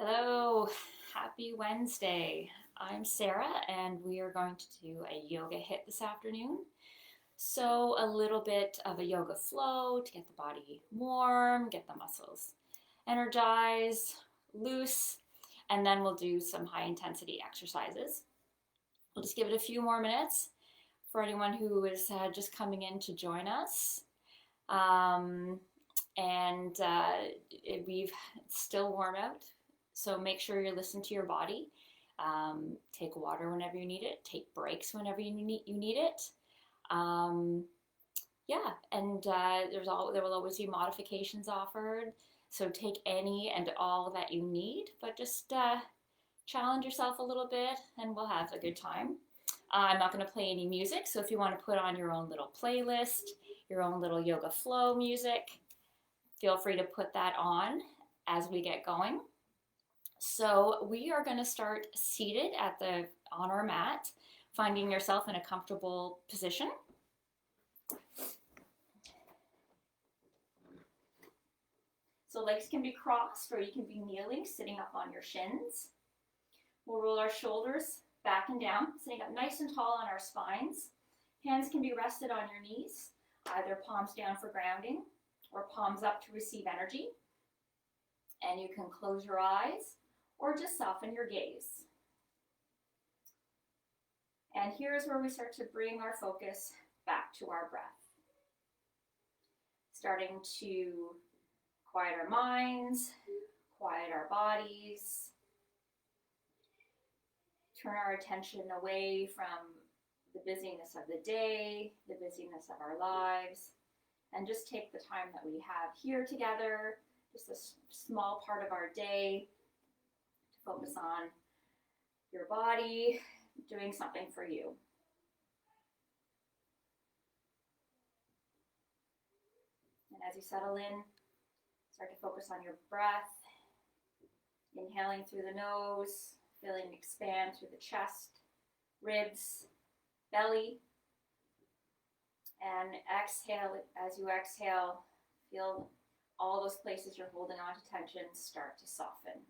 Hello, happy Wednesday. I'm Sarah, and we are going to do a yoga hit this afternoon. So, a little bit of a yoga flow to get the body warm, get the muscles energized, loose, and then we'll do some high intensity exercises. We'll just give it a few more minutes for anyone who is just coming in to join us. Um, and we've it's still warm out, so make sure you listen to your body. Take water whenever you need it. Take breaks whenever you need it. Um, yeah, and there will always be modifications offered. So take any and all that you need, but just challenge yourself a little bit, and we'll have a good time. I'm not going to play any music, so if you want to put on your own little playlist, your own little yoga flow music, feel free to put that on as we get going. So we are going to start seated on our mat, finding yourself in a comfortable position. So legs can be crossed, or you can be kneeling, sitting up on your shins. We'll roll our shoulders back and down, sitting up nice and tall on our spines. Hands can be rested on your knees, either palms down for grounding or palms up to receive energy. And you can close your eyes or just soften your gaze. And here's where we start to bring our focus back to our breath. Starting to quiet our minds, quiet our bodies, turn our attention away from the busyness of the day, the busyness of our lives, and just take the time that we have here together, just a small part of our day, to focus on your body, doing something for you. And as you settle in, start to focus on your breath, inhaling through the nose, feeling expand through the chest, ribs, belly, and exhale. As you exhale, feel all those places you're holding on to tension start to soften.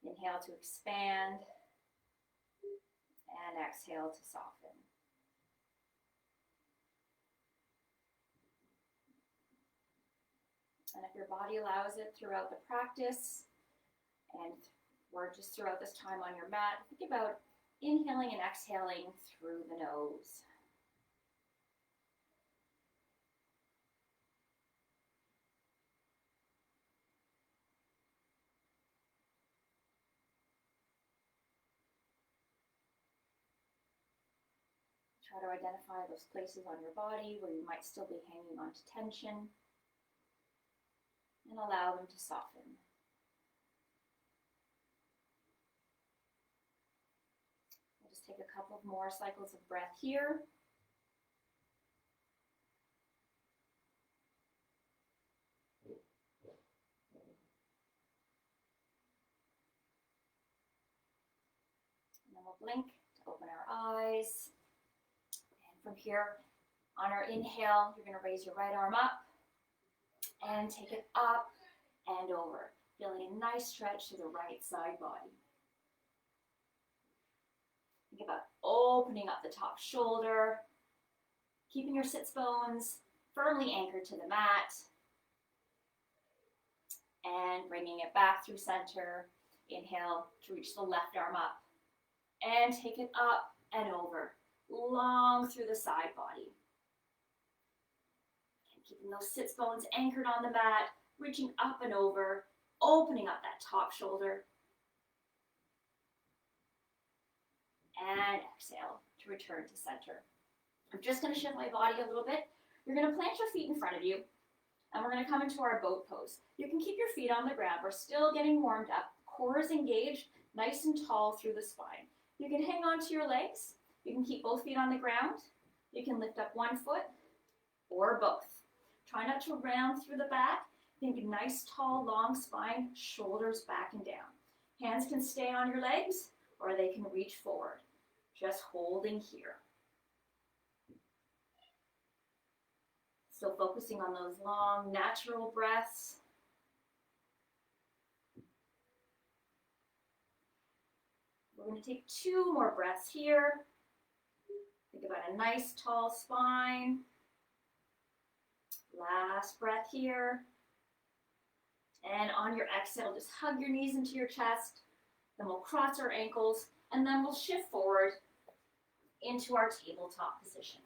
Inhale to expand, and exhale to soften. And if your body allows it throughout the practice, or just throughout this time on your mat, think about inhaling and exhaling through the nose. Try to identify those places on your body where you might still be hanging on to tension, and allow them to soften. We'll just take a couple of more cycles of breath here. And then we'll blink to open our eyes. And from here, on our inhale, you're going to raise your right arm up and take it up and over, feeling a nice stretch to the right side body. Think about opening up the top shoulder, keeping your sits bones firmly anchored to the mat, and bringing it back through center. Inhale to reach the left arm up and take it up and over, long through the side body. And keeping those sits bones anchored on the mat, reaching up and over, opening up that top shoulder. And exhale to return to center. I'm just going to shift my body a little bit. You're going to plant your feet in front of you, and we're going to come into our boat pose. You can keep your feet on the ground. We're still getting warmed up. Core is engaged, nice and tall through the spine. You can hang on to your legs. You can keep both feet on the ground. You can lift up one foot or both. Try not to round through the back. Think nice, tall, long spine, shoulders back and down. Hands can stay on your legs, or they can reach forward. Just holding here. Still focusing on those long, natural breaths. We're going to take 2 more breaths here. Think about a nice tall spine. Last breath here. And on your exhale, just hug your knees into your chest. Then we'll cross our ankles, and then we'll shift forward into our tabletop position.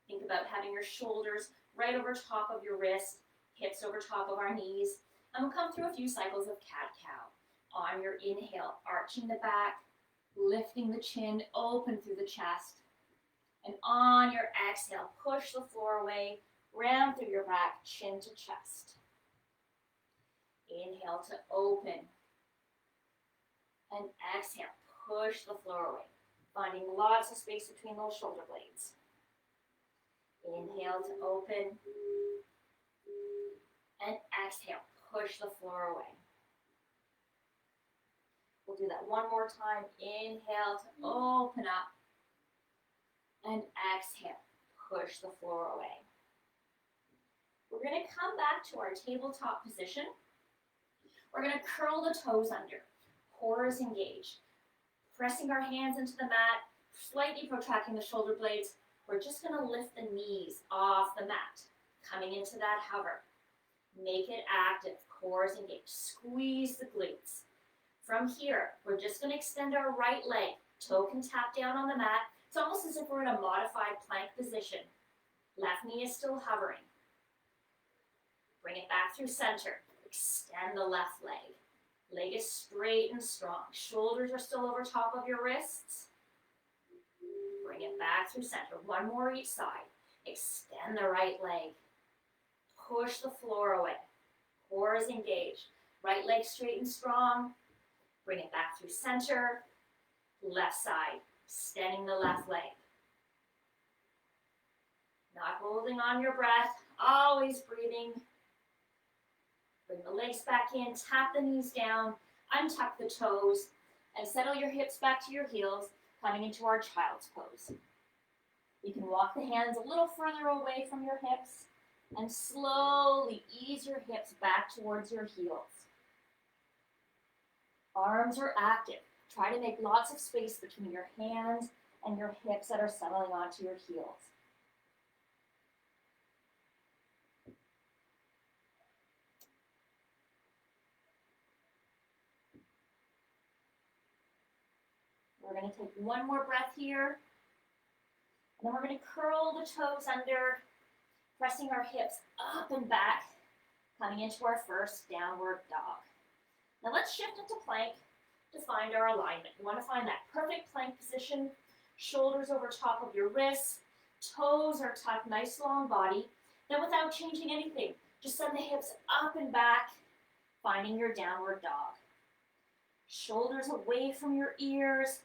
Think about having your shoulders right over top of your wrist, hips over top of our knees, and we'll come through a few cycles of cat-cow. On your inhale, arching the back, lifting the chin, open through the chest. And on your exhale, push the floor away, round through your back, chin to chest. Inhale to open. And exhale, push the floor away, finding lots of space between those shoulder blades. Inhale to open. And exhale, push the floor away. We'll do that one more time. Inhale to open up. And exhale, push the floor away. We're going to come back to our tabletop position. We're going to curl the toes under. Core is engaged. Pressing our hands into the mat, slightly protracting the shoulder blades. We're just going to lift the knees off the mat, coming into that hover. Make it active. Core is engaged. Squeeze the glutes. From here, we're just going to extend our right leg. Toe can tap down on the mat. It's almost as if we're in a modified plank position. Left knee is still hovering. Bring it back through center. Extend the left leg. Leg is straight and strong. Shoulders are still over top of your wrists. Bring it back through center. One more each side. Extend the right leg. Push the floor away. Core is engaged. Right leg straight and strong. Bring it back through center. Left side. Extending the left leg. Not holding on your breath. Always breathing. Bring the legs back in. Tap the knees down. Untuck the toes. And settle your hips back to your heels. Coming into our child's pose. You can walk the hands a little further away from your hips and slowly ease your hips back towards your heels. Arms are active. Try to make lots of space between your hands and your hips that are settling onto your heels. We're going to take one more breath here. And then we're going to curl the toes under, pressing our hips up and back, coming into our first downward dog. Now let's shift into plank to find our alignment. You want to find that perfect plank position, shoulders over top of your wrists, toes are tucked, nice long body. Then without changing anything, just send the hips up and back, finding your downward dog. Shoulders away from your ears,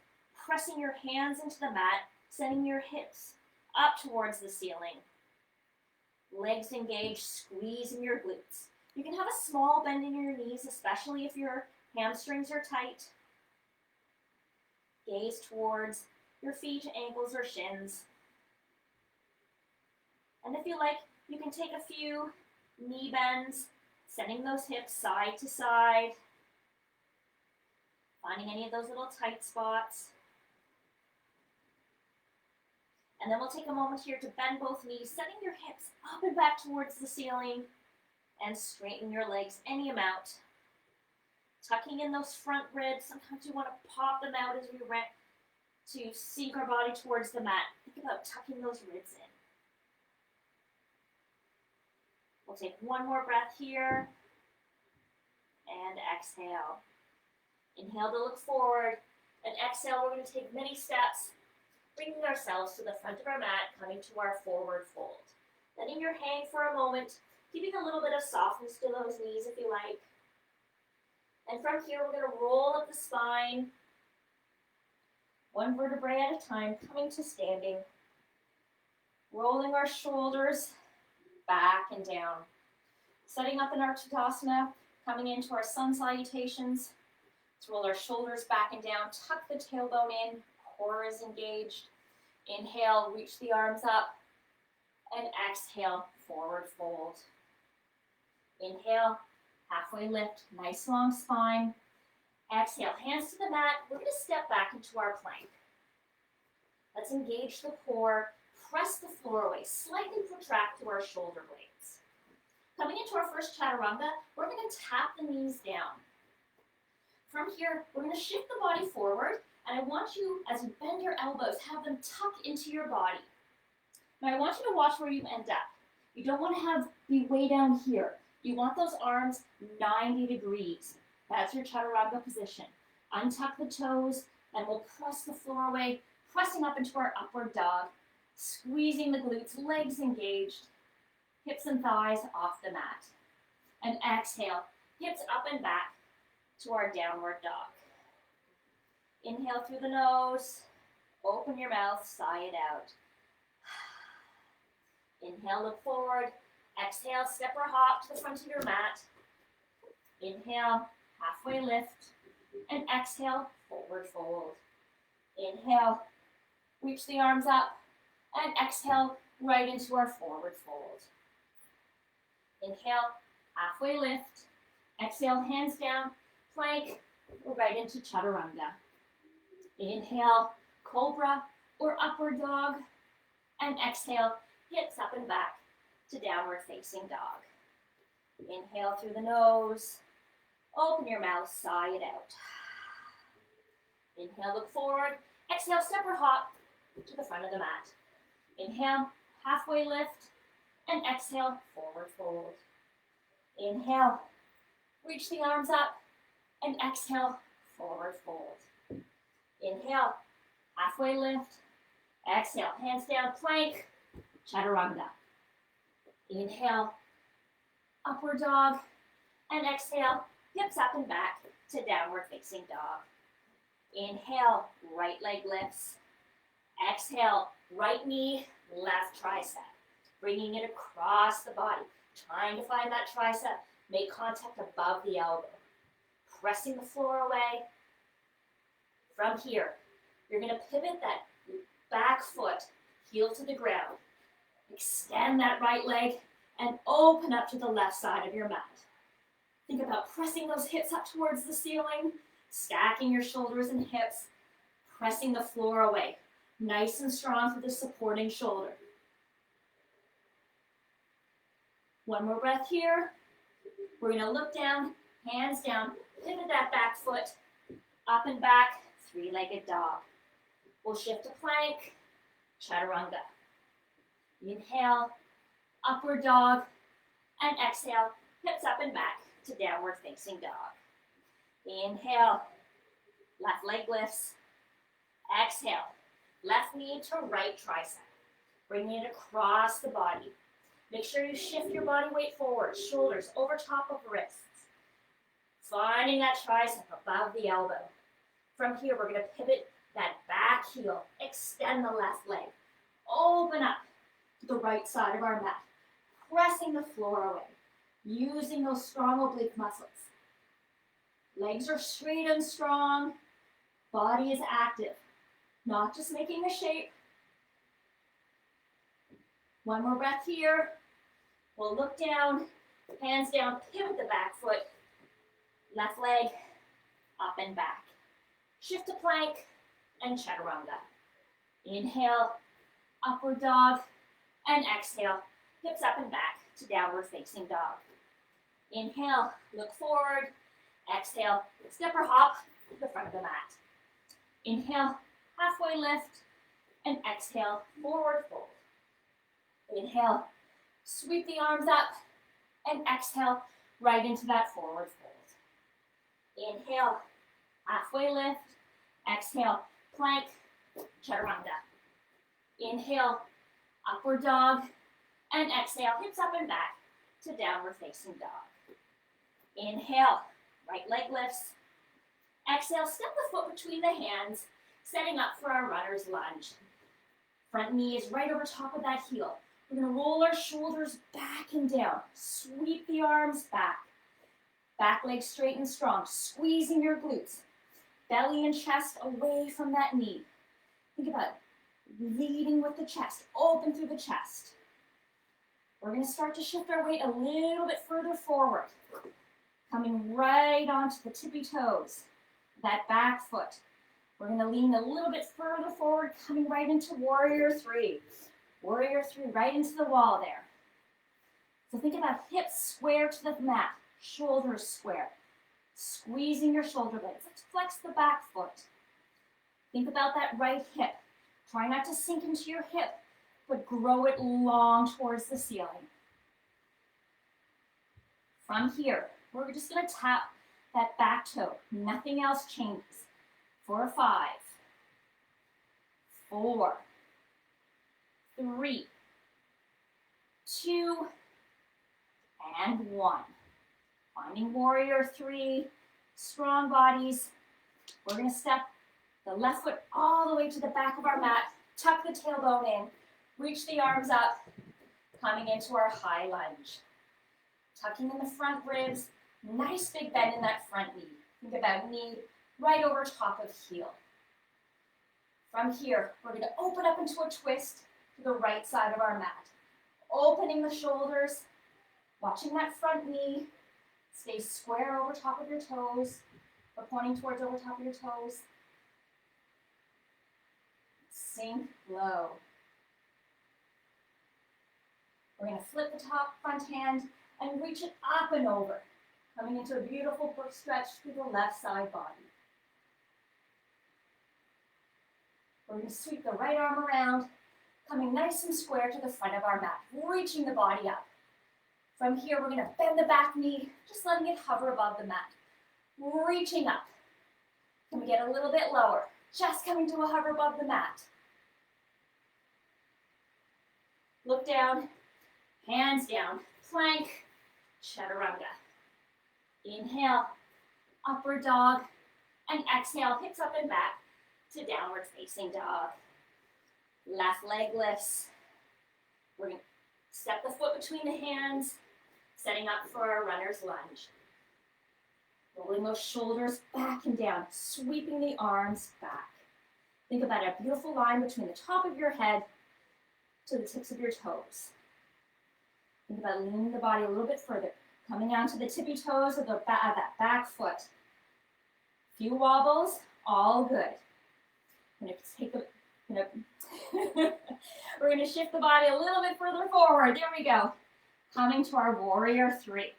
pressing your hands into the mat, sending your hips up towards the ceiling. Legs engaged, squeezing your glutes. You can have a small bend in your knees, especially if your hamstrings are tight. Gaze towards your feet, ankles, or shins. And if you like, you can take a few knee bends, sending those hips side to side, finding any of those little tight spots. And then we'll take a moment here to bend both knees, sending your hips up and back towards the ceiling, and straighten your legs any amount. Tucking in those front ribs. Sometimes we want to pop them out as we ramp to sink our body towards the mat. Think about tucking those ribs in. We'll take one more breath here. And exhale. Inhale to look forward. And exhale, we're going to take many steps, bringing ourselves to the front of our mat, coming to our forward fold. Letting your hang for a moment, keeping a little bit of softness to those knees if you like. And from here, we're going to roll up the spine, one vertebrae at a time, coming to standing. Rolling our shoulders back and down. Setting up in our Tadasana, coming into our sun salutations. Let's roll our shoulders back and down, tuck the tailbone in, core is engaged. Inhale, reach the arms up, and exhale, forward fold. Inhale, halfway lift, nice long spine. Exhale, hands to the mat. We're going to step back into our plank. Let's engage the core, press the floor away, slightly protract through our shoulder blades. Coming into our first Chaturanga, we're going to tap the knees down. From here, we're going to shift the body forward, and I want you, as you bend your elbows, have them tuck into your body. Now I want you to watch where you end up. You don't want to be way down here. You want those arms 90 degrees. That's your Chaturanga position. Untuck the toes, and we'll press the floor away, pressing up into our upward dog, squeezing the glutes, legs engaged, hips and thighs off the mat. And exhale, hips up and back to our downward dog. Inhale through the nose, open your mouth, sigh it out. Inhale, look forward. Exhale, step or hop to the front of your mat. Inhale, halfway lift. And exhale, forward fold. Inhale, reach the arms up. And exhale, right into our forward fold. Inhale, halfway lift. Exhale, hands down, plank, or right into Chaturanga. Inhale, cobra or upward dog. And exhale, hips up and back to downward facing dog. Inhale through the nose. Open your mouth, sigh it out. Inhale, look forward. Exhale, step or hop to the front of the mat. Inhale, halfway lift. And exhale, forward fold. Inhale, reach the arms up. And exhale, forward fold. Inhale, halfway lift. Exhale, hands down, plank, Chaturanga. Inhale, upward dog. And exhale, hips up and back to downward facing dog. Inhale, right leg lifts. Exhale, right knee, left tricep. Bringing it across the body. Trying to find that tricep. Make contact above the elbow. Pressing the floor away. From here, you're going to pivot that back foot, heel to the ground. Extend that right leg and open up to the left side of your mat. Think about pressing those hips up towards the ceiling, stacking your shoulders and hips, pressing the floor away. Nice and strong for the supporting shoulder. One more breath here. We're going to look down, hands down, pivot that back foot, up and back, three-legged dog. We'll shift to plank, Chaturanga. Inhale, upward dog, and exhale, hips up and back to downward facing dog. Inhale, left leg lifts. Exhale, left knee to right tricep. Bringing it across the body. Make sure you shift your body weight forward, shoulders over top of wrists. Finding that tricep above the elbow. From here, we're going to pivot that back heel. Extend the left leg. Open up to the right side of our mat. Pressing the floor away. Using those strong oblique muscles. Legs are straight and strong. Body is active. Not just making a shape. One more breath here. We'll look down, hands down, pivot the back foot. Left leg, up and back. Shift to plank and Chaturanga. Inhale, upward dog, and exhale, hips up and back to downward facing dog. Inhale, look forward. Exhale, step or hop to the front of the mat. Inhale, halfway lift, and exhale, forward fold. Inhale, sweep the arms up, and exhale, right into that forward fold. Inhale, halfway lift. Exhale, plank, Chaturanga. Inhale, upward dog, and exhale, hips up and back to downward facing dog. Inhale, right leg lifts. Exhale, step the foot between the hands, setting up for our runner's lunge. Front knee is right over top of that heel. We're going to roll our shoulders back and down. Sweep the arms back. Back leg straight and strong, squeezing your glutes. Belly and chest away from that knee. Think about it. Leading with the chest, open through the chest. We're going to start to shift our weight a little bit further forward. Coming right onto the tippy toes. that back foot. We're going to lean a little bit further forward, coming right into warrior three. Warrior three, right into the wall there. So think about hips square to the mat, shoulders square. Squeezing your shoulder blades. Let's flex the back foot. Think about that right hip. Try not to sink into your hip, but grow it long towards the ceiling. From here, we're just going to tap that back toe. Nothing else changes. For 5, 4, 3, 2, and 1. Finding warrior three, strong bodies. We're going to step the left foot all the way to the back of our mat, tuck the tailbone in, reach the arms up, coming into our high lunge. Tucking in the front ribs, nice big bend in that front knee. Think about knee right over top of heel. From here, we're going to open up into a twist to the right side of our mat. Opening the shoulders, watching that front knee. Stay square over top of your toes, or pointing towards over top of your toes. Sink low. We're going to flip the top front hand and reach it up and over, coming into a beautiful stretch through the left side body. We're going to sweep the right arm around, coming nice and square to the front of our mat, reaching the body up. From here, we're going to bend the back knee, just letting it hover above the mat. Reaching up. Can we get a little bit lower? Just coming to a hover above the mat. Look down, hands down, plank, Chaturanga. Inhale, upward dog, and exhale, hips up and back to downward facing dog. Left leg lifts. We're going to step the foot between the hands, setting up for our runner's lunge. Rolling those shoulders back and down, sweeping the arms back. Think about a beautiful line between the top of your head to the tips of your toes. Think about leaning the body a little bit further, coming down to the tippy toes of that back foot. Few wobbles, all good. We're going to shift the body a little bit further forward. There we go. Coming to our warrior three.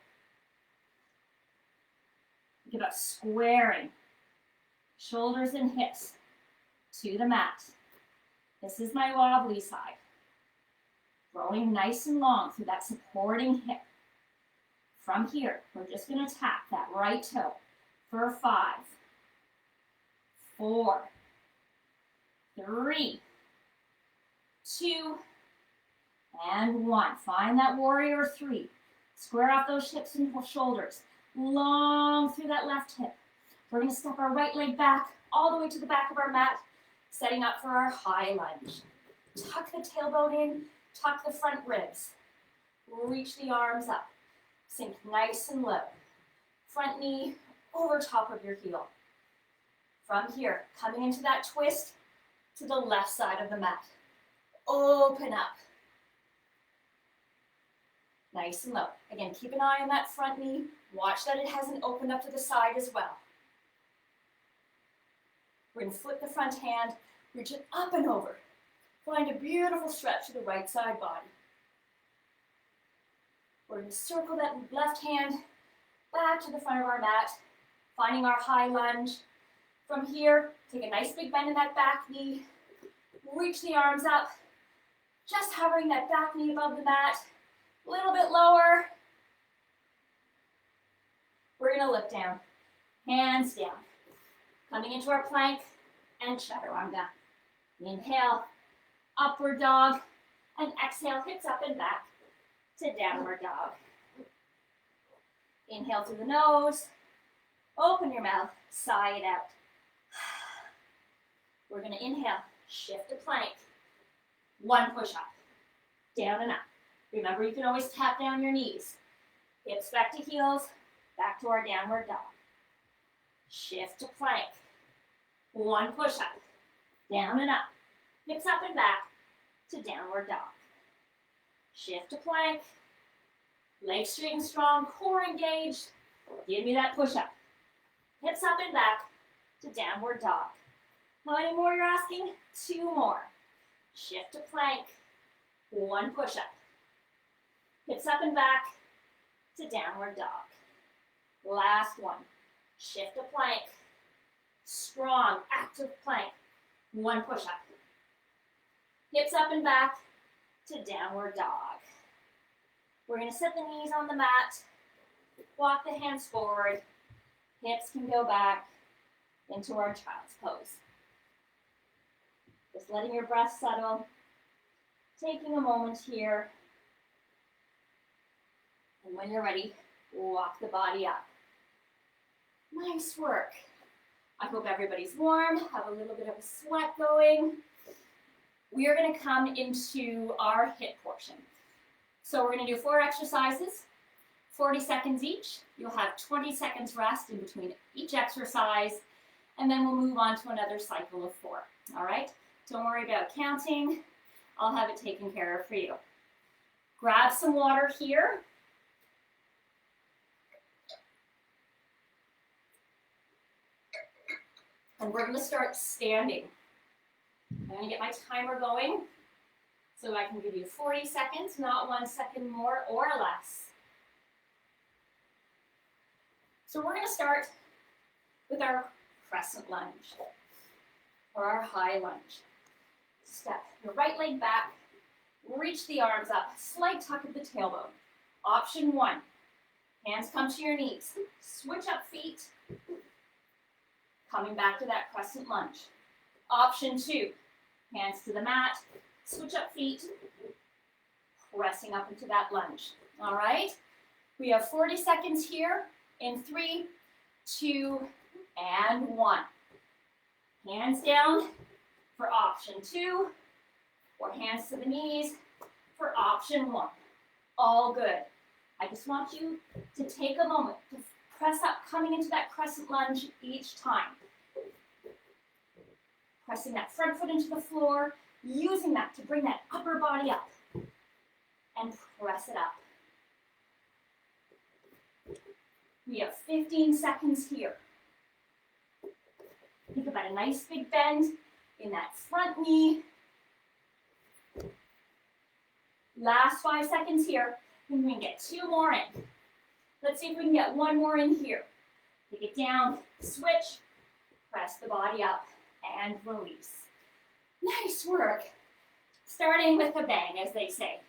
Think about squaring shoulders and hips to the mat. This is my wobbly side. Growing nice and long through that supporting hip. From here, we're just going to tap that right toe for 5, 4, 3, 2, and 1. Find that warrior three. Square off those hips and shoulders. Long through that left hip. We're going to step our right leg back all the way to the back of our mat, setting up for our high lunge. Tuck the tailbone in, tuck the front ribs. Reach the arms up. Sink nice and low. Front knee over top of your heel. From here, coming into that twist to the left side of the mat. Open up. Nice and low. Again, keep an eye on that front knee. Watch that it hasn't opened up to the side as well. We're going to flip the front hand, reach it up and over. Find a beautiful stretch to the right side body. We're going to circle that left hand back to the front of our mat, finding our high lunge. From here, take a nice big bend in that back knee. Reach the arms up, just hovering that back knee above the mat. A little bit lower. We're going to look down, hands down. Coming into our plank and Chaturanga. Inhale, upward dog, and exhale, hips up and back to downward dog. Inhale through the nose, open your mouth, sigh it out. We're going to inhale, shift to plank. 1 push up, down and up. Remember, you can always tap down your knees. Hips back to heels, back to our downward dog. Shift to plank. 1 push up, down and up. Hips up and back to downward dog. Shift to plank. Legs straight and strong, core engaged. Give me that push up. Hips up and back to downward dog. How many more you're asking? 2 more. Shift to plank. 1 push-up. Hips up and back to downward dog. Last one. Shift to plank. Strong, active plank. 1 push-up. Hips up and back to downward dog. We're going to set the knees on the mat. Walk the hands forward. Hips can go back into our child's pose. Just letting your breath settle. Taking a moment here. And when you're ready, walk the body up. Nice work. I hope everybody's warm, have a little bit of a sweat going. We are going to come into our HIIT portion. So we're going to do 4 exercises, 40 seconds each. You'll have 20 seconds rest in between each exercise, and then we'll move on to another cycle of 4. All right? Don't worry about counting. I'll have it taken care of for you. Grab some water here. And we're going to start standing. I'm going to get my timer going so I can give you 40 seconds, not 1 second more or less. So we're going to start with our crescent lunge or our high lunge. Step your right leg back, reach the arms up, slight tuck of the tailbone. Option 1, hands come to your knees. Switch up feet, coming back to that crescent lunge. Option 2, hands to the mat, switch up feet, pressing up into that lunge. All right? We have 40 seconds here in 3, 2, and 1. Hands down for option 2, or hands to the knees for option 1. All good. I just want you to take a moment to press up, coming into that crescent lunge each time. Pressing that front foot into the floor, using that to bring that upper body up. And press it up. We have 15 seconds here. Think about a nice big bend in that front knee. Last 5 seconds here. And we can get 2 more in. Let's see if we can get 1 more in here. Take it down, switch, press the body up, and release. Nice work. Starting with a bang, as they say.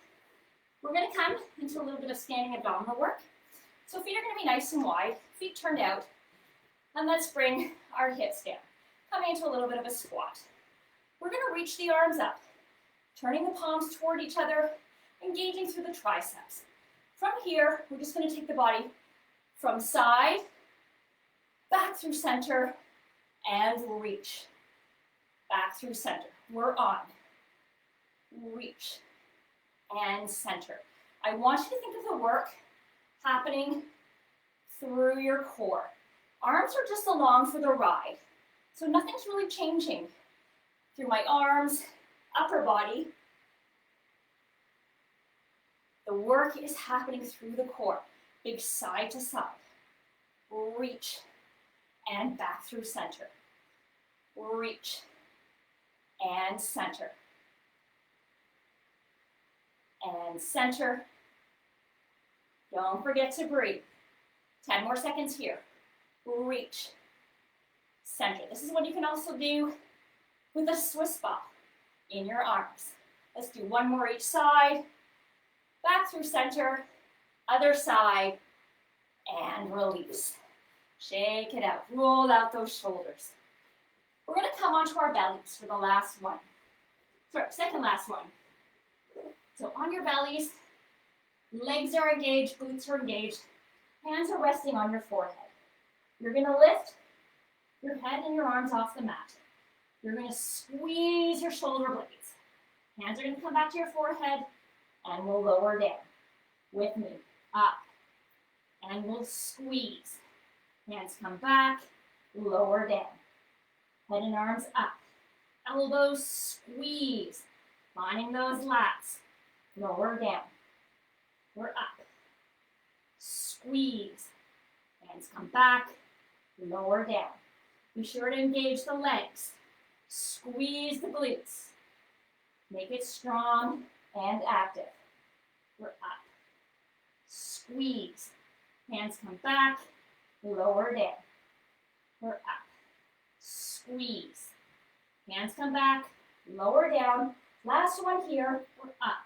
We're going to come into a little bit of standing abdominal work. So feet are going to be nice and wide, feet turned out. And let's bring our hips down, coming into a little bit of a squat. We're going to reach the arms up, turning the palms toward each other, engaging through the triceps. From here, we're just going to take the body from side, back through center, and reach. Back through center. We're on. Reach. And center. I want you to think of the work happening through your core. Arms are just along for the ride. So nothing's really changing through my arms, upper body. The work is happening through the core. Big side to side. Reach. And back through center. Reach. And center. And center. Don't forget to breathe. 10 more seconds here. Reach. Center. This is what you can also do with a Swiss ball in your arms. Let's do 1 more each side. Back through center. Other side. And release. Shake it out. Roll out those shoulders. We're going to come onto our bellies for the last one. Sorry, second last one. So on your bellies, legs are engaged, glutes are engaged, hands are resting on your forehead. You're going to lift your head and your arms off the mat. You're going to squeeze your shoulder blades. Hands are going to come back to your forehead, and we'll lower down. With me, up, and we'll squeeze. Hands come back, lower down. Head and arms up. Elbows squeeze. Finding those lats. Lower down. We're up. Squeeze. Hands come back. Lower down. Be sure to engage the legs. Squeeze the glutes. Make it strong and active. We're up. Squeeze. Hands come back, lower down. We're up. Squeeze. Hands come back, lower down. Last one here, we're up.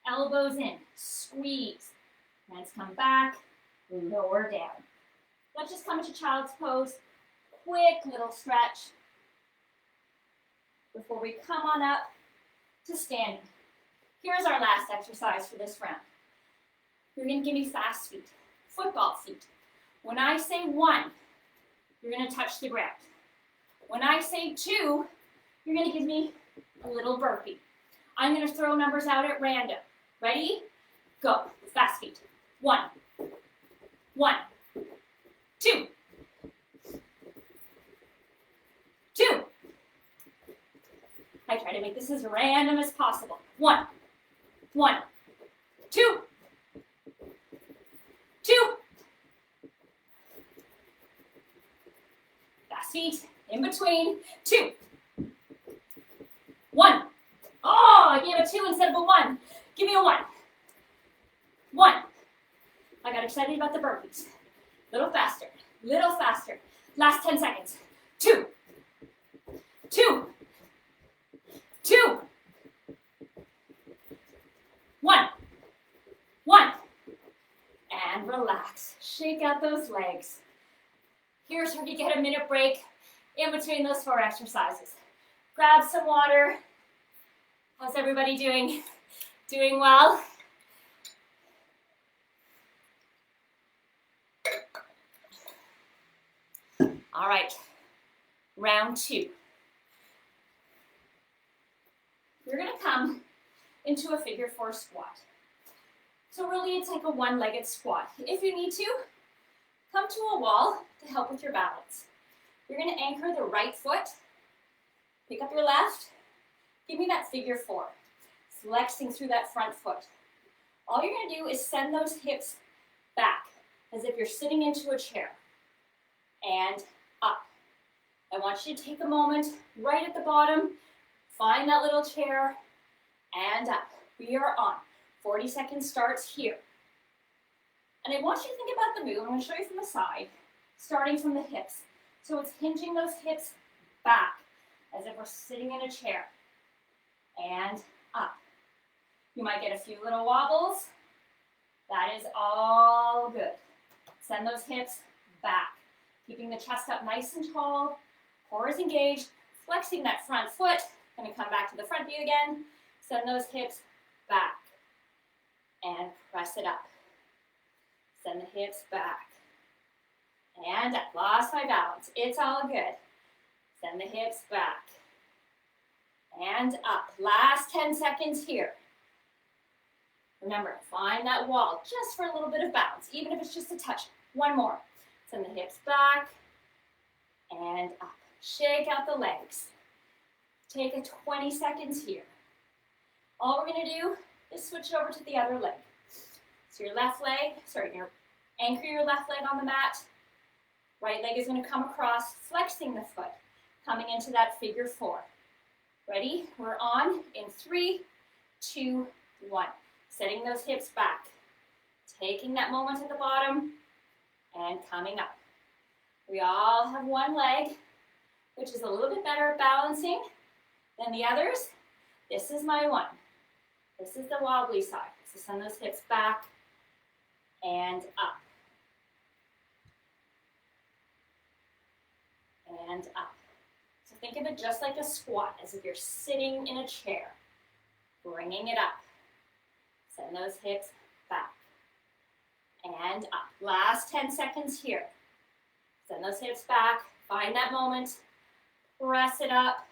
Elbows in, squeeze. Hands come back, lower down. Let's just come into child's pose. Quick little stretch before we come on up to standing. Here's our last exercise for this round. You're going to give me fast feet, football feet. When I say 1, you're going to touch the ground. When I say 2, you're going to give me a little burpee. I'm going to throw numbers out at random. Ready? Go. Fast feet. 1, 1, 2, 2. I try to make this as random as possible. 1, 1, 2, 2. Fast feet in between. 2, 1. Oh, I gave a 2 instead of a 1. Give me a 1. 1. I got excited about the burpees. Little faster. Little faster. Last 10 seconds. 2, 2, 2, 1, 1. And relax. Shake out those legs. Here's where you get a minute break in between those 4 exercises. Grab some water. How's everybody doing? Doing well? All right, round 2. You're going to come into a figure 4 squat. So really it's like a one-legged squat. If you need to, come to a wall to help with your balance. You're going to anchor the right foot, pick up your left, give me that figure 4, flexing through that front foot. All you're going to do is send those hips back as if you're sitting into a chair and up. I want you to take a moment right at the bottom, find that little chair and up. We are on. 40 seconds starts here. And I want you to think about the move. I'm going to show you from the side, starting from the hips. So it's hinging those hips back as if we're sitting in a chair. And up. You might get a few little wobbles. That is all good. Send those hips back. Keeping the chest up nice and tall. Core is engaged. Flexing that front foot. Going to come back to the front view again. Send those hips back. And press it up. Send the hips back. And up. Lost my balance. It's all good. Send the hips back. And up. Last 10 seconds here. Remember, find that wall just for a little bit of balance, even if it's just a touch. One more. Send the hips back and up. Shake out the legs. Take a 20 seconds here. All we're going to do is switch over to the other leg. So your left leg, anchor your left leg on the mat. Right leg is going to come across, flexing the foot, coming into that figure 4. Ready? We're on in 3, 2, 1. Setting those hips back. Taking that moment at the bottom and coming up. We all have one leg, which is a little bit better at balancing than the others. This is my one. This is the wobbly side. So send those hips back and up. And up. So think of it just like a squat, as if you're sitting in a chair. Bringing it up. Send those hips back. And up. Last 10 seconds here. Send those hips back. Find that moment. Press it up.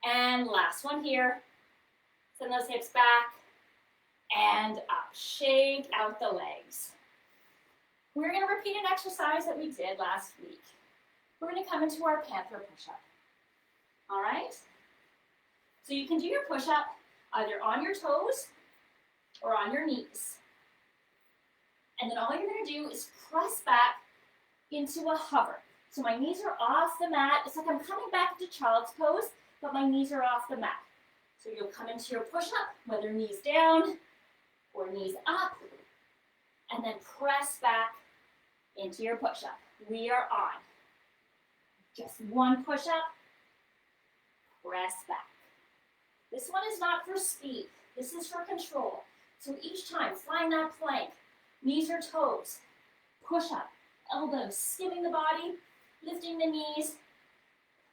And last one here. Send those hips back. And up. Shake out the legs. We're going to repeat an exercise that we did last week. We're going to come into our panther push-up. All right? So you can do your push-up either on your toes or on your knees. And then all you're going to do is press back into a hover. So my knees are off the mat. It's like I'm coming back to child's pose, but my knees are off the mat. So you'll come into your push-up, whether knees down or knees up, and then press back into your push-up. We are on. Just one push-up, press back. This one is not for speed. This is for control. So each time, find that plank. Knees or toes. Push up. Elbows skimming the body. Lifting the knees.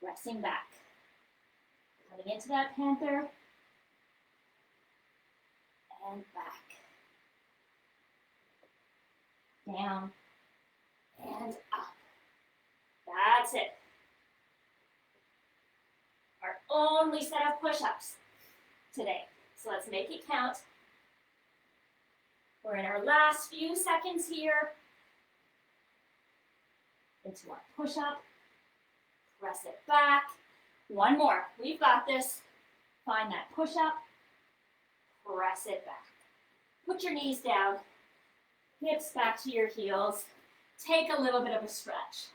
Pressing back. Coming into that panther. And back. Down. And up. That's it. Our only set of push-ups today. So let's make it count. We're in our last few seconds here. Into our push-up. Press it back. One more. We've got this. Find that push-up. Press it back. Put your knees down. Hips back to your heels. Take a little bit of a stretch.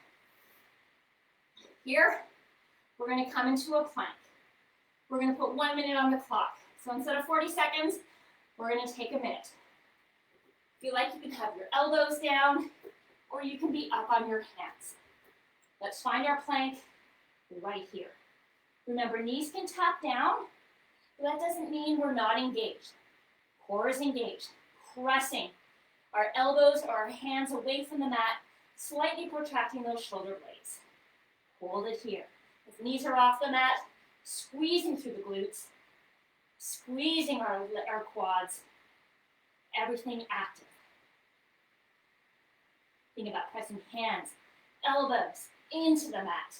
Here, we're going to come into a plank. We're going to put 1 minute on the clock. So instead of 40 seconds, we're going to take a minute. If you like, you can have your elbows down, or you can be up on your hands. Let's find our plank right here. Remember, knees can tap down, but that doesn't mean we're not engaged. Core is engaged. Pressing our elbows or our hands away from the mat, slightly protracting those shoulder blades. Hold it here. If the knees are off the mat, squeezing through the glutes, squeezing our quads, everything active. Think about pressing hands, elbows into the mat.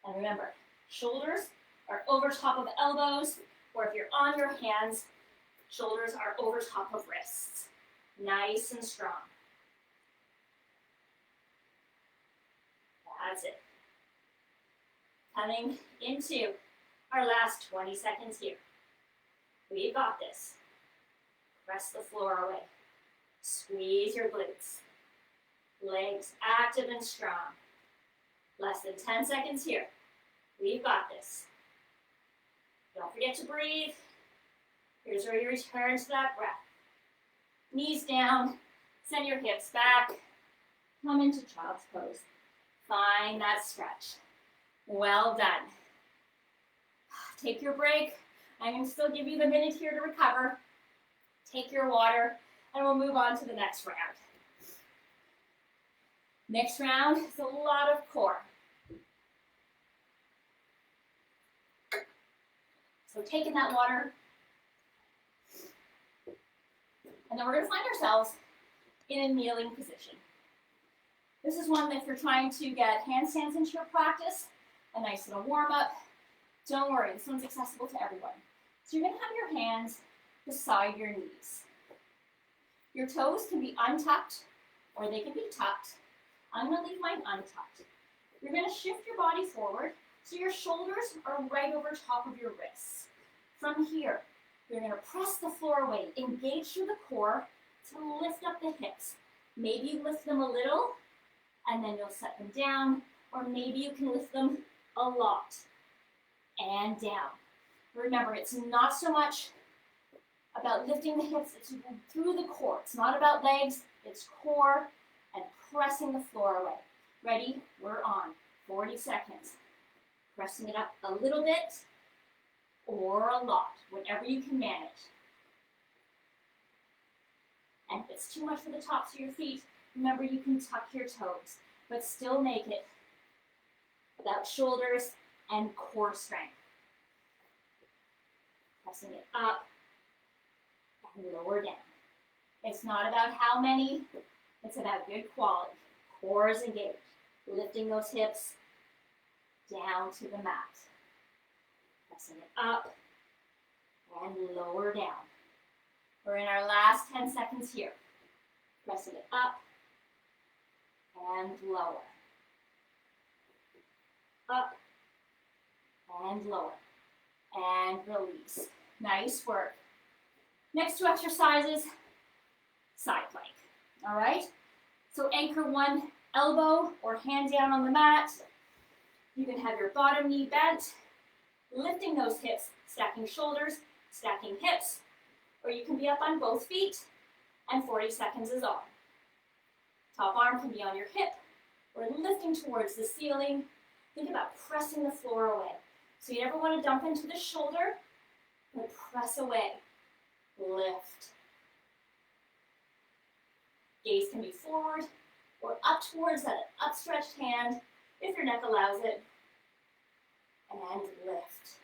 And remember, shoulders are over top of elbows, or if you're on your hands, shoulders are over top of wrists. Nice and strong. That's it. Coming into our last 20 seconds here. We've got this. Press the floor away. Squeeze your glutes. Legs active and strong. Less than 10 seconds here. We've got this. Don't forget to breathe. Here's where you return to that breath. Knees down. Send your hips back. Come into child's pose. Find that stretch. Well done. Take your break. I'm going to still give you the minute here to recover. Take your water, and we'll move on to the next round. Next round is a lot of core. So taking that water, and then we're going to find ourselves in a kneeling position. This is one that if you're trying to get handstands into your practice, a nice little warm-up. Don't worry, this one's accessible to everyone. So you're going to have your hands beside your knees. Your toes can be untucked or they can be tucked. I'm going to leave mine untucked. You're going to shift your body forward so your shoulders are right over top of your wrists. From here, you're going to press the floor away, engage through the core to lift up the hips. Maybe you lift them a little and then you'll set them down, or maybe you can lift them a lot and down. Remember, it's not so much about lifting the hips, it's through the core. It's not about legs, it's core and pressing the floor away. Ready? We're on. 40 seconds. Pressing it up a little bit or a lot, whatever you can manage. And if it's too much for the tops of your feet, remember you can tuck your toes, but still make it without shoulders and core strength. Pressing it up and lower down. It's not about how many, it's about good quality. Core is engaged. Lifting those hips down to the mat. Pressing it up and lower down. We're in our last 10 seconds here. Pressing it up and lower. Up and lower. And release. Nice work. Next two exercises, side plank. All right? So anchor one elbow or hand down on the mat. You can have your bottom knee bent, lifting those hips, stacking shoulders, stacking hips, or you can be up on both feet, and 40 seconds is on. Top arm can be on your hip, or lifting towards the ceiling. Think about pressing the floor away. So you never want to dump into the shoulder, but press away. Lift. Gaze can be forward or up towards that upstretched hand if your neck allows it. And lift.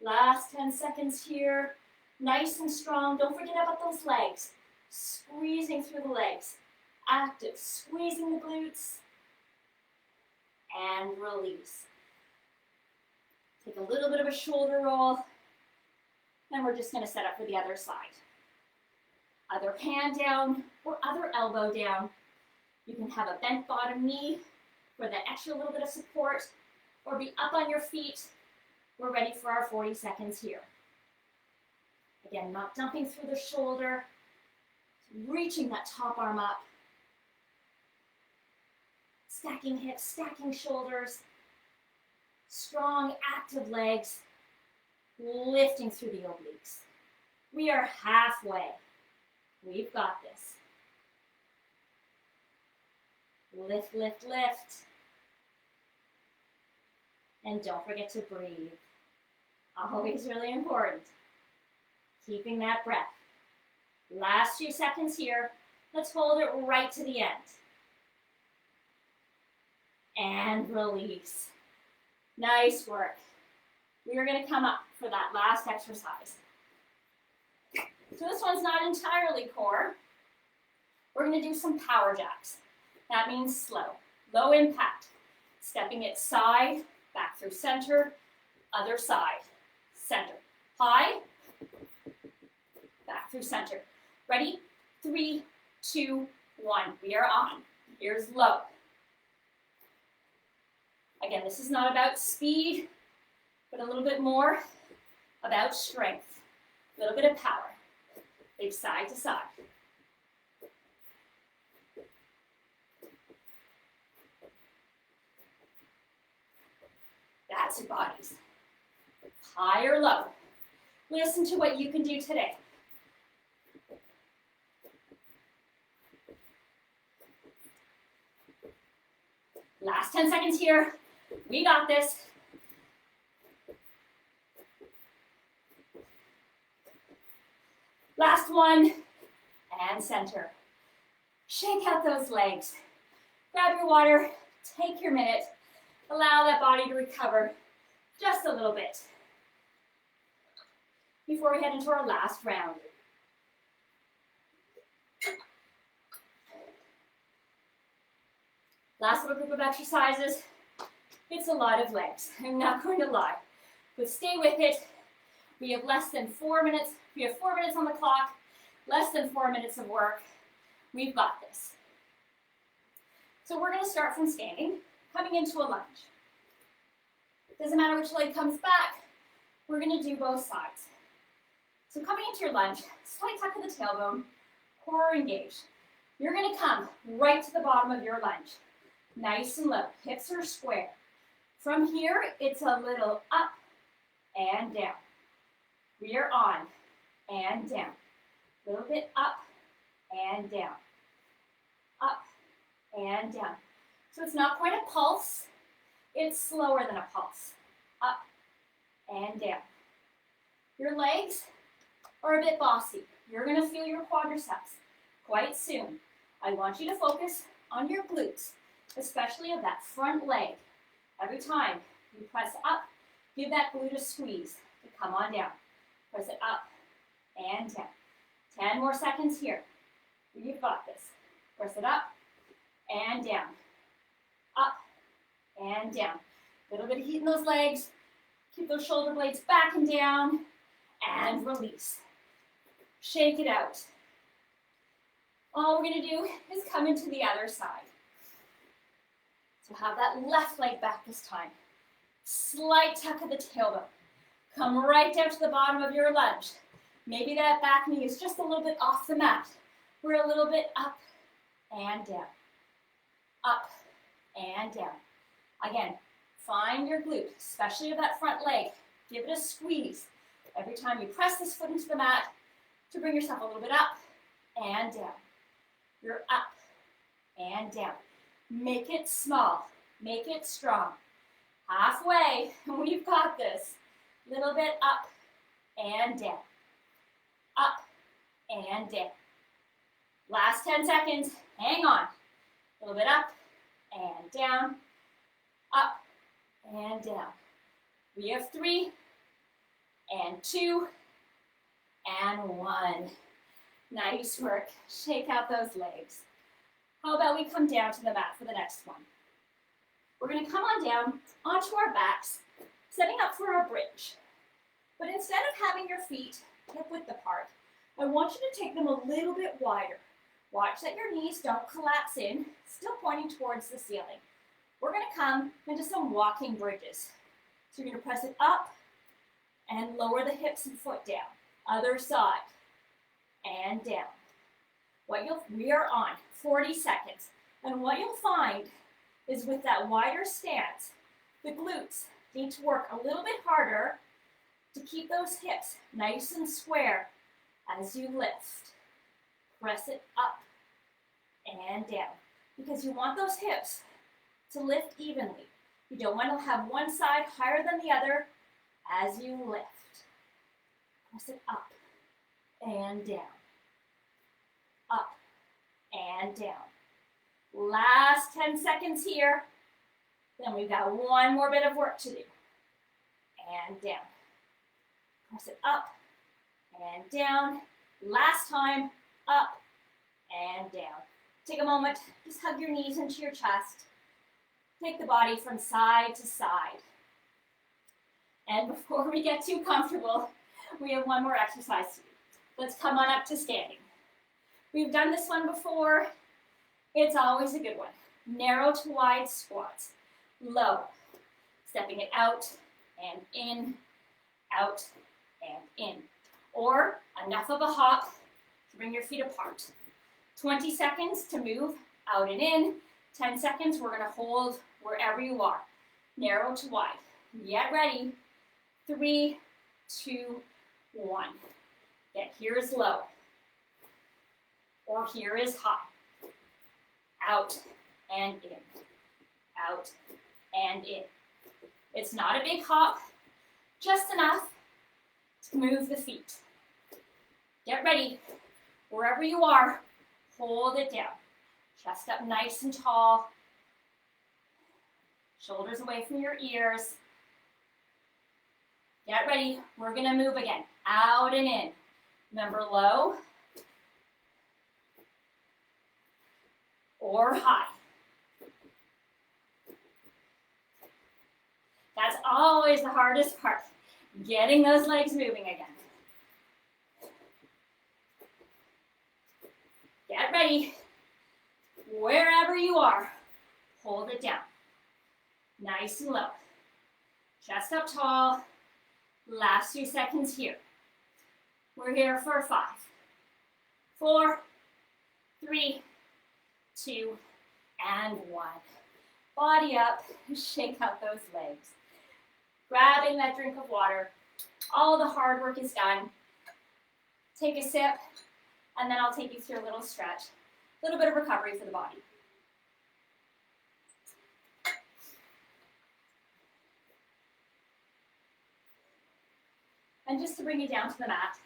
Last 10 seconds here. Nice and strong. Don't forget about those legs. Squeezing through the legs. Active. Squeezing the glutes. And release. Take a little bit of a shoulder roll. Then we're just going to set up for the other side. Other hand down or other elbow down. You can have a bent bottom knee for the extra little bit of support, or be up on your feet. We're ready for our 40 seconds here. Again, not dumping through the shoulder, reaching that top arm up. Stacking hips, stacking shoulders. Strong, active legs, lifting through the obliques. We are halfway. We've got this. Lift, lift, lift. And don't forget to breathe. Always really important. Keeping that breath. Last few seconds here. Let's hold it right to the end. And release. Nice work. We are going to come up for that last exercise. So this one's not entirely core. We're going to do some power jacks. That means slow, low impact. Stepping it side, back through center, other side, center. High, back through center. Ready? 3, 2, 1. We are on. Here's low. Again, this is not about speed, but a little bit more about strength. A little bit of power. Big side to side. That's your bodies. High or low. Listen to what you can do today. Last 10 seconds here. We got this. Last one. And center. Shake out those legs. Grab your water. Take your minute. Allow that body to recover just a little bit before we head into our last round. Last little group of exercises. It's a lot of legs, I'm not going to lie, but stay with it. We have less than 4 minutes. We have 4 minutes on the clock, less than 4 minutes of work. We've got this. So we're going to start from standing, coming into a lunge. Doesn't matter which leg comes back, we're going to do both sides. So coming into your lunge, slight tuck of the tailbone, core engaged. You're going to come right to the bottom of your lunge. Nice and low, hips are square. From here, it's a little up and down. We are on and down. A little bit up and down. Up and down. So it's not quite a pulse. It's slower than a pulse. Up and down. Your legs are a bit bossy. You're going to feel your quadriceps quite soon. I want you to focus on your glutes, especially of that front leg. Every time you press up, give that glute a squeeze to come on down. Press it up and down. 10 more seconds here. You've got this. Press it up and down. Up and down. A little bit of heat in those legs. Keep those shoulder blades back and down. And release. Shake it out. All we're going to do is come into the other side. So have that left leg back this time. Slight tuck of the tailbone. Come right down to the bottom of your lunge. Maybe that back knee is just a little bit off the mat. We're a little bit up and down. Up and down. Again, find your glute, especially of that front leg. Give it a squeeze. Every time you press this foot into the mat to bring yourself a little bit up and down. You're up and down. Make it small. Make it strong. Halfway, we've got this. Little bit up and down. Up and down. Last 10 seconds. Hang on. A little bit up and down. Up and down. We have 3 and 2 and 1. Nice work. Shake out those legs. How about we come down to the mat for the next one? We're going to come on down onto our backs, setting up for our bridge. But instead of having your feet hip width apart, I want you to take them a little bit wider. Watch that your knees don't collapse in, still pointing towards the ceiling. We're going to come into some walking bridges. So you're going to press it up and lower the hips and foot down. Other side and down. We are on 40 seconds. And what you'll find is with that wider stance, the glutes need to work a little bit harder to keep those hips nice and square as you lift. Press it up and down because you want those hips to lift evenly. You don't want to have one side higher than the other as you lift. Press it up and down. Up and down. Last 10 seconds here. Then we've got one more bit of work to do. And down. Press it up and down. Last time, up and down. Take a moment, just hug your knees into your chest. Take the body from side to side. And before we get too comfortable, we have one more exercise to do. Let's come on up to standing. We've done this one before. It's always a good one. Narrow to wide squats. Low. Stepping it out and in, out and in. Or enough of a hop to bring your feet apart. 20 seconds to move out and in. 10 seconds, we're going to hold wherever you are. Narrow to wide. Get ready. 3, 2, 1. Get here is low. Or here is high. Out and in. Out and in. It's not a big hop, just enough to move the feet. Get ready. Wherever you are, hold it down. Chest up nice and tall. Shoulders away from your ears. Get ready. We're going to move again. Out and in. Remember, low or high. That's always the hardest part, getting those legs moving again. Get ready. Wherever you are, hold it down. Nice and low. Chest up tall. Last few seconds here. We're here for 5, 4, 3, 2, and 1. Body up, shake out those legs. Grabbing that drink of water. All the hard work is done. Take a sip, and then I'll take you through a little stretch. A little bit of recovery for the body. And just to bring you down to the mat,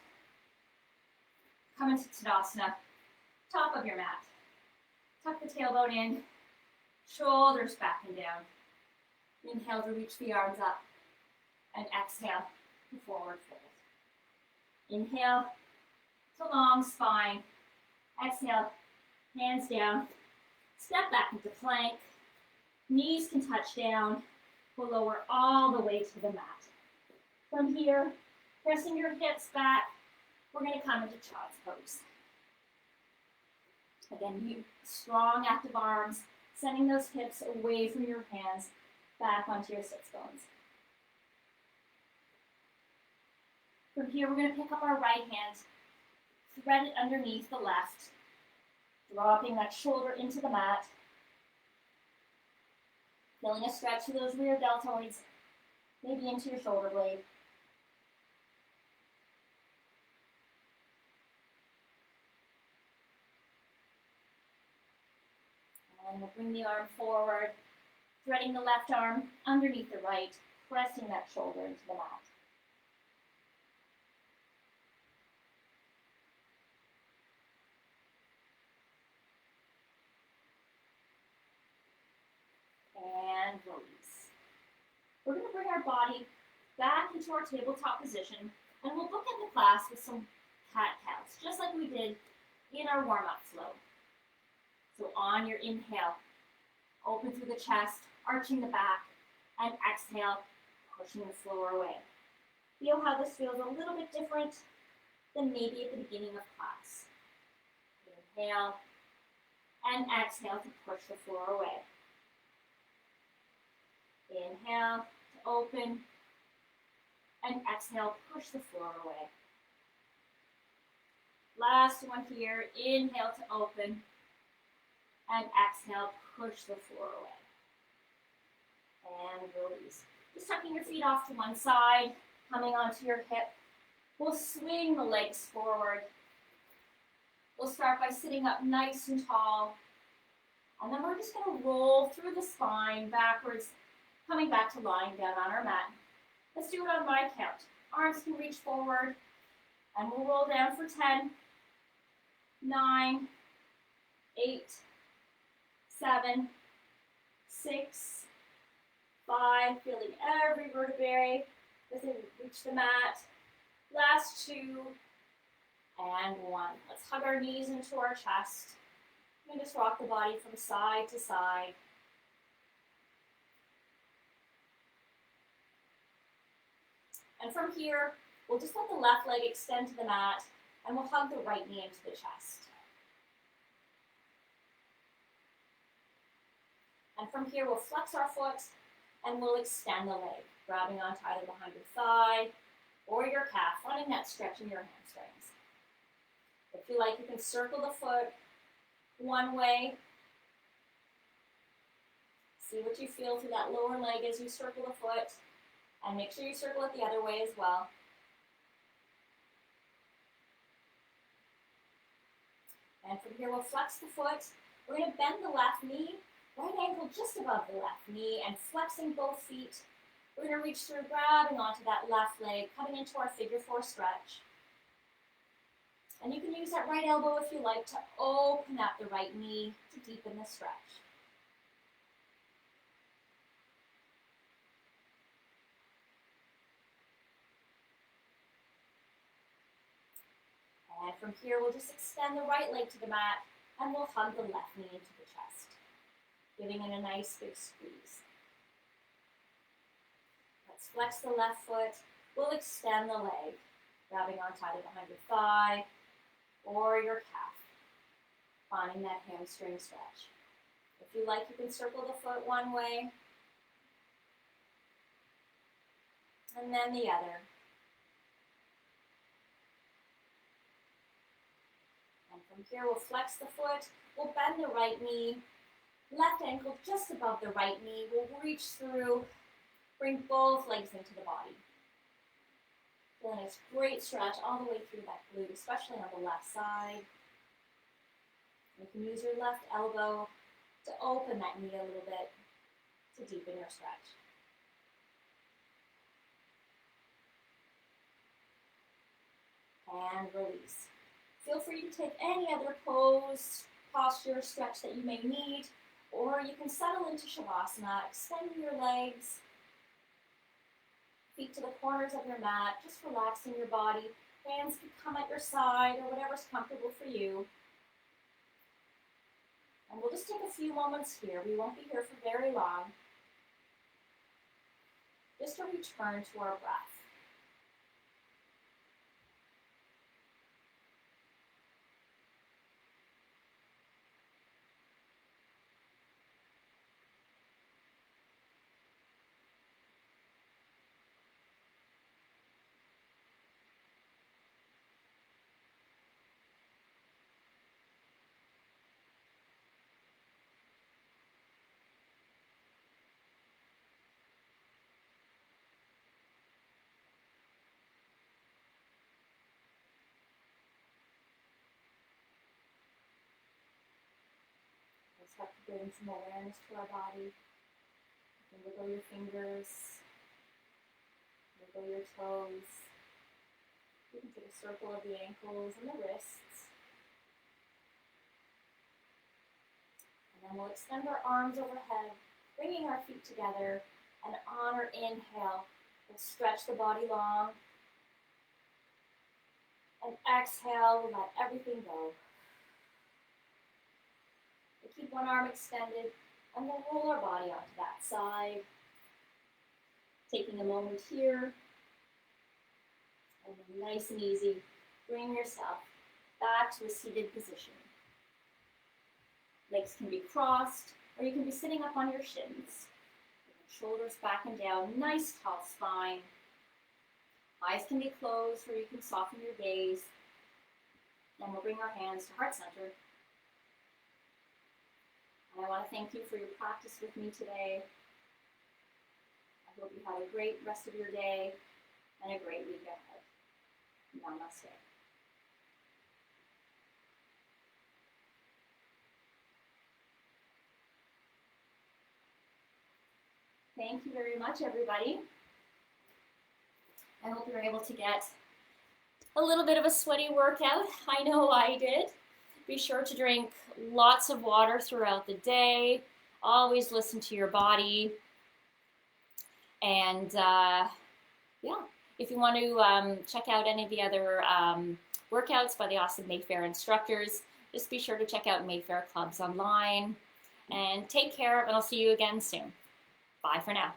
come into Tadasana, top of your mat. Tuck the tailbone in, shoulders back and down. Inhale to reach the arms up, and exhale to forward fold. Inhale to long spine. Exhale, hands down. Step back into plank. Knees can touch down. We'll lower all the way to the mat. From here, pressing your hips back, we're going to come into child's pose. Again, you strong, active arms, sending those hips away from your hands, back onto your sits bones. From here, we're going to pick up our right hand, thread it underneath the left, Dropping that shoulder into the mat. Feeling a stretch to those rear deltoids, maybe into your shoulder blade. And we'll bring the arm forward, threading the left arm underneath the right, pressing that shoulder into the mat. And release. We're going to bring our body back into our tabletop position, and we'll bookend the class with some cat-cows, just like we did in our warm-up flow. So on your inhale, open through the chest, arching the back, and exhale, pushing the floor away. Feel how this feels a little bit different than maybe at the beginning of class. Inhale, and exhale to push the floor away. Inhale to open, and exhale, push the floor away. Last one here, inhale to open, and exhale, push the floor away. And release. Just tucking your feet off to one side, coming onto your hip. We'll swing the legs forward. We'll start by sitting up nice and tall, and then we're just going to roll through the spine backwards, coming back to lying down on our mat. Let's do it on my count. Arms can reach forward, and we'll roll down for 10, 9, 8, 7, 6, 5, feeling every vertebrae as they reach the mat. Last 2, and 1. Let's hug our knees into our chest. And just rock the body from side to side. And from here, we'll just let the left leg extend to the mat, and we'll hug the right knee into the chest. And from here, we'll flex our foot, and we'll extend the leg, grabbing onto either behind your thigh or your calf, finding that stretch in your hamstrings. If you like, you can circle the foot one way. See what you feel through that lower leg as you circle the foot, and make sure you circle it the other way as well. And from here, we'll flex the foot. We're going to bend the left knee, right ankle just above the left knee, and flexing both feet. We're going to reach through, grabbing onto that left leg, coming into our figure 4 stretch. And you can use that right elbow if you like to open up the right knee to deepen the stretch. And from here, we'll just extend the right leg to the mat, and we'll hug the left knee into the chest, giving it a nice big squeeze. Let's flex the left foot. We'll extend the leg, grabbing onto either behind your thigh or your calf, finding that hamstring stretch. If you like, you can circle the foot one way, and then the other. And from here, we'll flex the foot, we'll bend the right knee, left ankle just above the right knee. We'll reach through, bring both legs into the body. Feel a nice great stretch all the way through that glute, especially on the left side. You can use your left elbow to open that knee a little bit to deepen your stretch. And release. Feel free to take any other pose, posture, stretch that you may need, or you can settle into Shavasana, extending your legs, feet to the corners of your mat, just relaxing your body. Hands can come at your side or whatever's comfortable for you. And we'll just take a few moments here. We won't be here for very long. Just to return to our breath. start to bring some awareness to our body. You can wiggle your fingers, wiggle your toes. You can take a circle of the ankles and the wrists. And then we'll extend our arms overhead, bringing our feet together. And on our inhale, we'll stretch the body long. And exhale, we'll let everything go. We'll keep one arm extended, and we'll roll our body onto that side. Taking a moment here. And then nice and easy, bring yourself back to a seated position. Legs can be crossed, or you can be sitting up on your shins. Shoulders back and down, nice tall spine. Eyes can be closed, or you can soften your gaze. Then we'll bring our hands to heart center. And I want to thank you for your practice with me today. I hope you have a great rest of your day and a great week ahead. Namaste. Thank you very much, everybody. I hope you're able to get a little bit of a sweaty workout. I know I did. Be sure to drink lots of water throughout the day. Always listen to your body. And yeah, if you want to check out any of the other workouts by the awesome Mayfair instructors, just be sure to check out Mayfair Clubs online. And take care, and I'll see you again soon. Bye for now.